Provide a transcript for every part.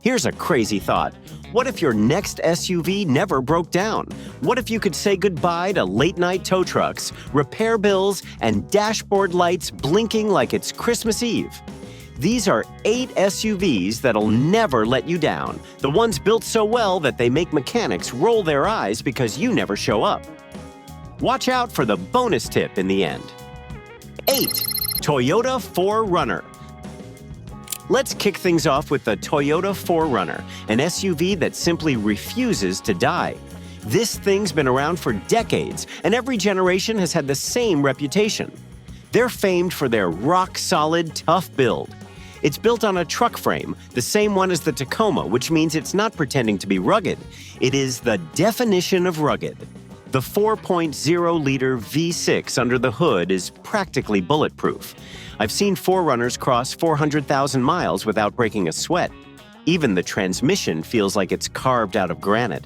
Here's a crazy thought. What if your next SUV never broke down? What if you could say goodbye to late-night tow trucks, repair bills, and dashboard lights blinking like it's Christmas Eve? These are 8 SUVs that'll never let you down, the ones built so well that they make mechanics roll their eyes because you never show up. Watch out for the bonus tip in the end. 8. Toyota 4Runner. Let's kick things off with the Toyota 4Runner, an SUV that simply refuses to die. This thing's been around for decades, and every generation has had the same reputation. They're famed for their rock-solid, tough build. It's built on a truck frame, the same one as the Tacoma, which means it's not pretending to be rugged. It is the definition of rugged. The 4.0-liter V6 under the hood is practically bulletproof. I've seen 4Runners cross 400,000 miles without breaking a sweat. Even the transmission feels like it's carved out of granite.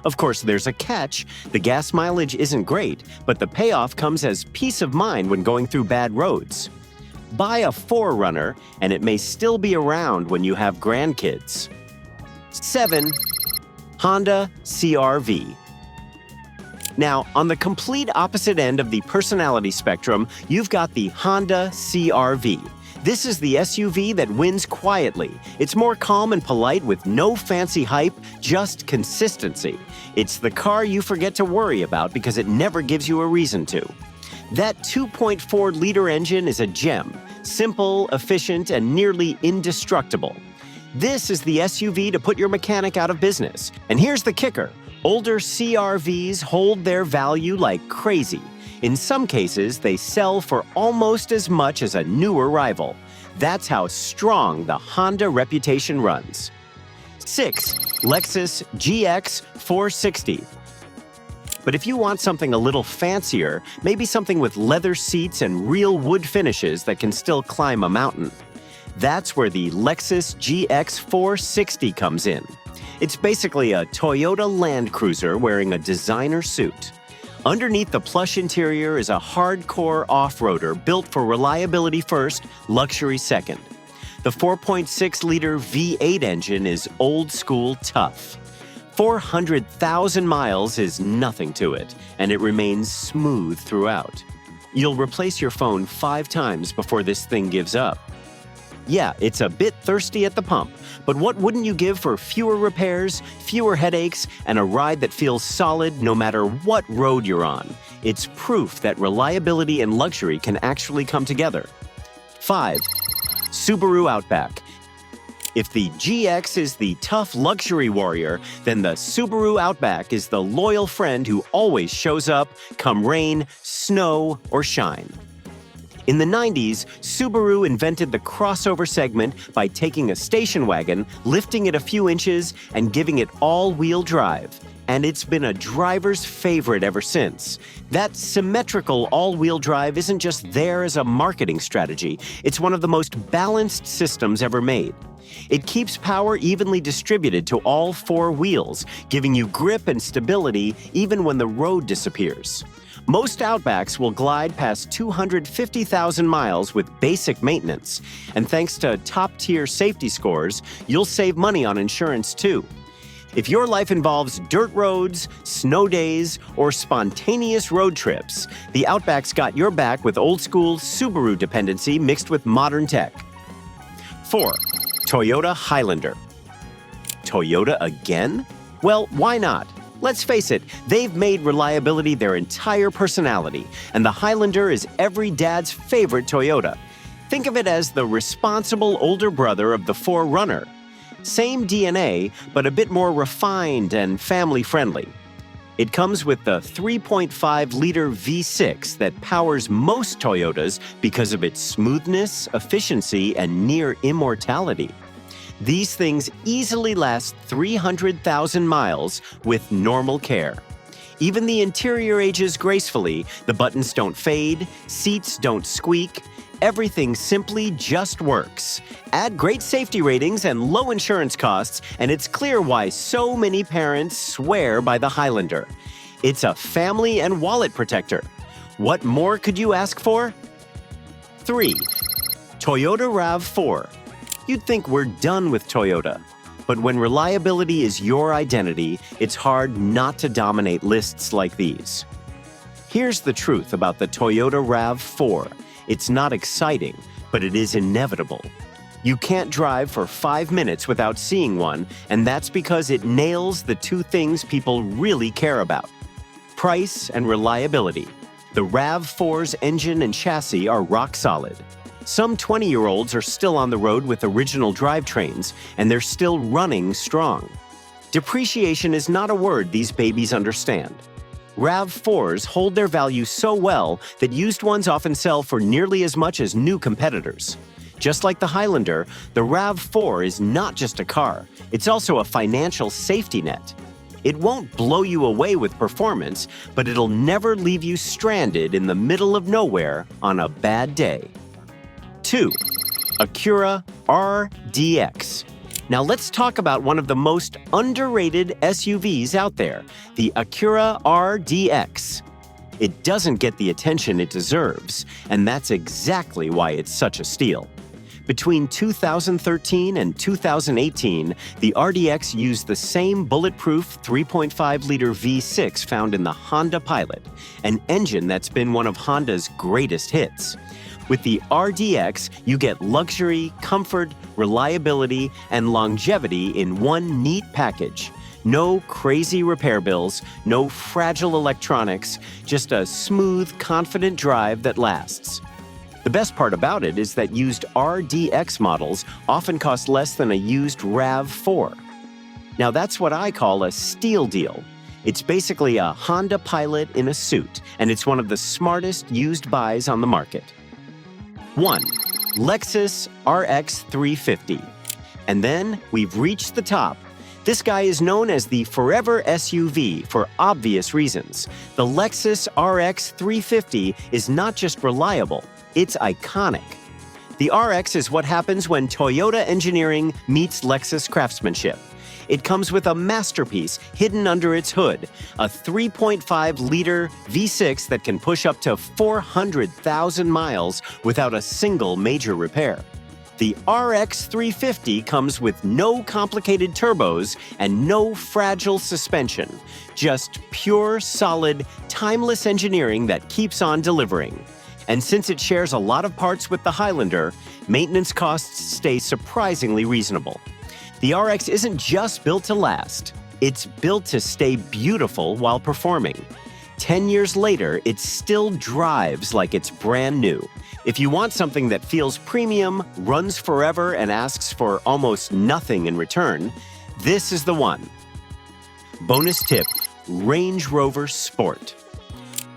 Of course, there's a catch. The gas mileage isn't great, but the payoff comes as peace of mind when going through bad roads. Buy a 4Runner, and it may still be around when you have grandkids. 7. Honda CR-V. Now, on the complete opposite end of the personality spectrum, you've got the Honda CR-V. This is the SUV that wins quietly. It's more calm and polite with no fancy hype, just consistency. It's the car you forget to worry about because it never gives you a reason to. That 2.4-liter engine is a gem, simple, efficient, and nearly indestructible. This is the SUV to put your mechanic out of business. And here's the kicker. Older CR-Vs hold their value like crazy. In some cases, they sell for almost as much as a newer rival. That's how strong the Honda reputation runs. 6. Lexus GX460. But if you want something a little fancier, maybe something with leather seats and real wood finishes that can still climb a mountain, that's where the Lexus GX460 comes in. It's basically a Toyota Land Cruiser wearing a designer suit. Underneath the plush interior is a hardcore off-roader built for reliability first, luxury second. The 4.6-liter V8 engine is old-school tough. 400,000 miles is nothing to it, and it remains smooth throughout. You'll replace your phone 5 times before this thing gives up. Yeah, it's a bit thirsty at the pump, but what wouldn't you give for fewer repairs, fewer headaches, and a ride that feels solid no matter what road you're on? It's proof that reliability and luxury can actually come together. 5. Subaru Outback. If the GX is the tough luxury warrior, then the Subaru Outback is the loyal friend who always shows up, come rain, snow, or shine. In the 90s, Subaru invented the crossover segment by taking a station wagon, lifting it a few inches, and giving it all-wheel drive. And it's been a driver's favorite ever since. That symmetrical all-wheel drive isn't just there as a marketing strategy. It's one of the most balanced systems ever made. It keeps power evenly distributed to all 4 wheels, giving you grip and stability even when the road disappears. Most Outbacks will glide past 250,000 miles with basic maintenance, and thanks to top-tier safety scores, you'll save money on insurance too. If your life involves dirt roads, snow days, or spontaneous road trips, the Outback's got your back with old-school Subaru dependency mixed with modern tech. 4. Toyota Highlander. Toyota again? Well, why not? Let's face it, they've made reliability their entire personality, and the Highlander is every dad's favorite Toyota. Think of it as the responsible older brother of the 4Runner. Same DNA, but a bit more refined and family-friendly. It comes with the 3.5-liter V6 that powers most Toyotas because of its smoothness, efficiency, and near immortality. These things easily last 300,000 miles with normal care. Even the interior ages gracefully, the buttons don't fade, seats don't squeak, everything simply just works. Add great safety ratings and low insurance costs, and it's clear why so many parents swear by the Highlander. It's a family and wallet protector. What more could you ask for? 3. Toyota RAV4. You'd think we're done with Toyota. But when reliability is your identity, it's hard not to dominate lists like these. Here's the truth about the Toyota RAV4. It's not exciting, but it is inevitable. You can't drive for 5 minutes without seeing one, and that's because it nails the two things people really care about: price and reliability. The RAV4's engine and chassis are rock solid. Some 20-year-olds are still on the road with original drivetrains, and they're still running strong. Depreciation is not a word these babies understand. RAV4s hold their value so well that used ones often sell for nearly as much as new competitors. Just like the Highlander, the RAV4 is not just a car, it's also a financial safety net. It won't blow you away with performance, but it'll never leave you stranded in the middle of nowhere on a bad day. 2. Acura RDX. Now let's talk about one of the most underrated SUVs out there, the Acura RDX. It doesn't get the attention it deserves, and that's exactly why it's such a steal. Between 2013 and 2018, the RDX used the same bulletproof 3.5-liter V6 found in the Honda Pilot, an engine that's been one of Honda's greatest hits. With the RDX, you get luxury, comfort, reliability, and longevity in one neat package. No crazy repair bills, no fragile electronics, just a smooth, confident drive that lasts. The best part about it is that used RDX models often cost less than a used RAV4. Now that's what I call a steal deal. It's basically a Honda Pilot in a suit, and it's one of the smartest used buys on the market. 1. Lexus RX350. And then we've reached the top. This guy is known as the forever SUV for obvious reasons. The Lexus RX350 is not just reliable, it's iconic. The RX is what happens when Toyota engineering meets Lexus craftsmanship. It comes with a masterpiece hidden under its hood, a 3.5-liter V6 that can push up to 400,000 miles without a single major repair. The RX350 comes with no complicated turbos and no fragile suspension, just pure, solid, timeless engineering that keeps on delivering. And since it shares a lot of parts with the Highlander, maintenance costs stay surprisingly reasonable. The RX isn't just built to last, it's built to stay beautiful while performing. 10 years later, it still drives like it's brand new. If you want something that feels premium, runs forever, and asks for almost nothing in return, this is the one. Bonus tip: Range Rover Sport.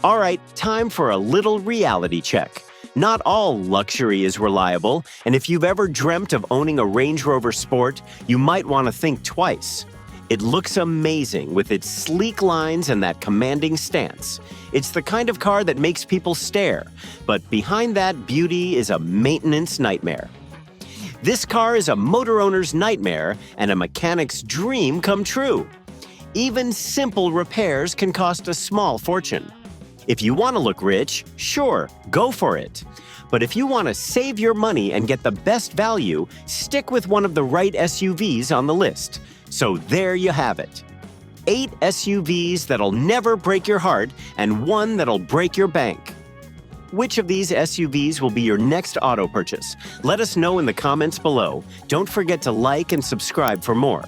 All right, time for a little reality check. Not all luxury is reliable, and if you've ever dreamt of owning a Range Rover Sport, you might want to think twice. It looks amazing with its sleek lines and that commanding stance. It's the kind of car that makes people stare, but behind that beauty is a maintenance nightmare. This car is a motor owner's nightmare and a mechanic's dream come true. Even simple repairs can cost a small fortune. If you want to look rich, sure, go for it. But if you want to save your money and get the best value, stick with one of the right SUVs on the list. So there you have it. 8 SUVs that'll never break your heart and 1 that'll break your bank. Which of these SUVs will be your next auto purchase? Let us know in the comments below. Don't forget to like and subscribe for more.